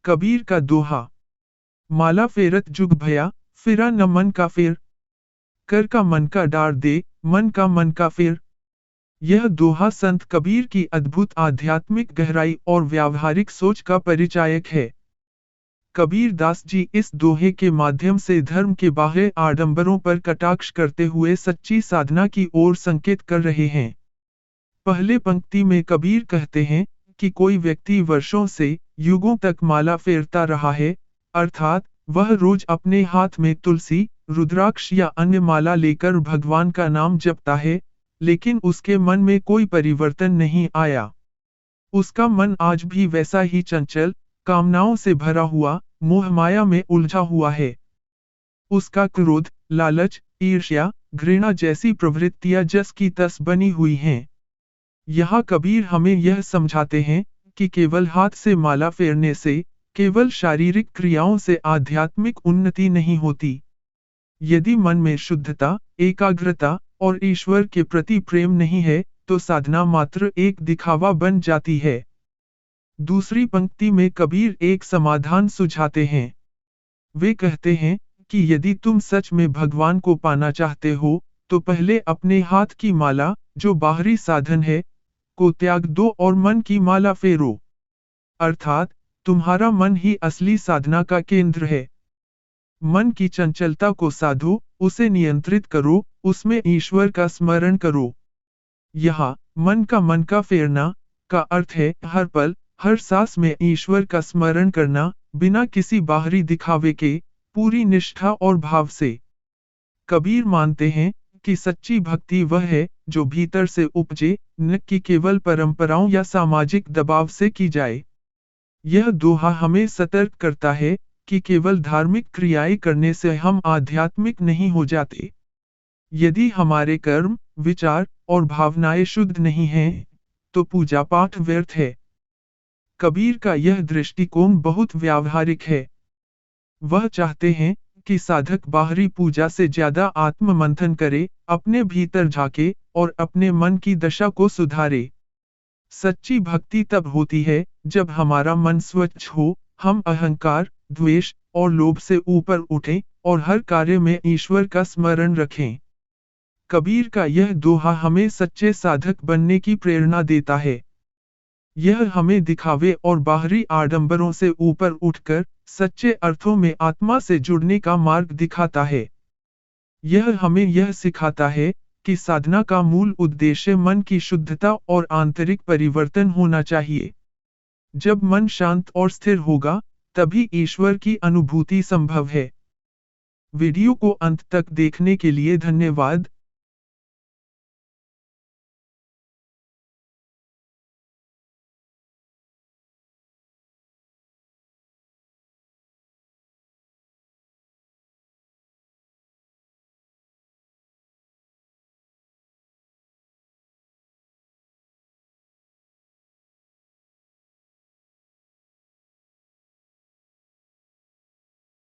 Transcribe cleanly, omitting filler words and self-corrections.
कबीर का दोहा। माला फेरत जुग भया, फिरा न मन का फेर। कर का मन का डार दे, मन का फेर। यह दोहा संत कबीर की अद्भुत आध्यात्मिक गहराई और व्यावहारिक सोच का परिचायक है। कबीर दास जी इस दोहे के माध्यम से धर्म के बाह्य आडंबरों पर कटाक्ष करते हुए सच्ची साधना की ओर संकेत कर रहे हैं। पहले पंक्ति में कबीर कहते हैं कि कोई व्यक्ति वर्षों से, युगों तक माला फेरता रहा है, अर्थात वह रोज अपने हाथ में तुलसी, रुद्राक्ष या अन्य माला लेकर भगवान का नाम जपता है, लेकिन उसके मन में कोई परिवर्तन नहीं आया। उसका मन आज भी वैसा ही चंचल, कामनाओं से भरा हुआ, मोह माया में उलझा हुआ है। उसका क्रोध, लालच, ईर्ष्या, घृणा जैसी प्रवृत्तियां जस की तस बनी हुई हैं। यहाँ कबीर हमें यह समझाते हैं कि केवल हाथ से माला फेरने से, केवल शारीरिक क्रियाओं से आध्यात्मिक उन्नति नहीं होती। यदि मन में शुद्धता, एकाग्रता और ईश्वर के प्रति प्रेम नहीं है, तो साधना मात्र एक दिखावा बन जाती है। दूसरी पंक्ति में कबीर एक समाधान सुझाते हैं। वे कहते हैं कि यदि तुम सच में भगवान को पाना चाहते हो, तो पहले अपने हाथ की माला, जो बाहरी साधन है, को त्याग दो और मन की माला फेरो। अर्थात, तुम्हारा मन ही असली साधना का केंद्र है। मन की चंचलता को साधो, उसे नियंत्रित करो, उसमें ईश्वर का स्मरण करो। यहाँ मन का फेरना का अर्थ है हर पल, हर सांस में ईश्वर का स्मरण करना, बिना किसी बाहरी दिखावे के, पूरी निष्ठा और भाव से। कबीर मानते हैं कि सच्ची भक्ति वह है जो भीतर से उपजे, न कि केवल परंपराओं या सामाजिक दबाव से की जाए। यह दोहा हमें सतर्क करता है कि केवल धार्मिक क्रियाएं करने से हम आध्यात्मिक नहीं हो जाते। यदि हमारे कर्म, विचार और भावनाएं शुद्ध नहीं हैं, तो पूजा पाठ व्यर्थ है। कबीर का यह दृष्टिकोण बहुत व्यावहारिक है। वह चाहते हैं कि साधक बाहरी पूजा से ज्यादा आत्म मंथन करे, अपने भीतर झांके और अपने मन की दशा को सुधारे। सच्ची भक्ति तब होती है जब हमारा मन स्वच्छ हो, हम अहंकार, द्वेष और लोभ से ऊपर उठें और हर कार्य में ईश्वर का स्मरण रखें। कबीर का यह दोहा हमें सच्चे साधक बनने की प्रेरणा देता है। यह हमें दिखावे और बाहरी आडंबरों से ऊपर उठकर सच्चे अर्थों में आत्मा से जुड़ने का मार्ग दिखाता है। यह हमें यह सिखाता है कि साधना का मूल उद्देश्य मन की शुद्धता और आंतरिक परिवर्तन होना चाहिए। जब मन शांत और स्थिर होगा, तभी ईश्वर की अनुभूति संभव है। वीडियो को अंत तक देखने के लिए धन्यवाद।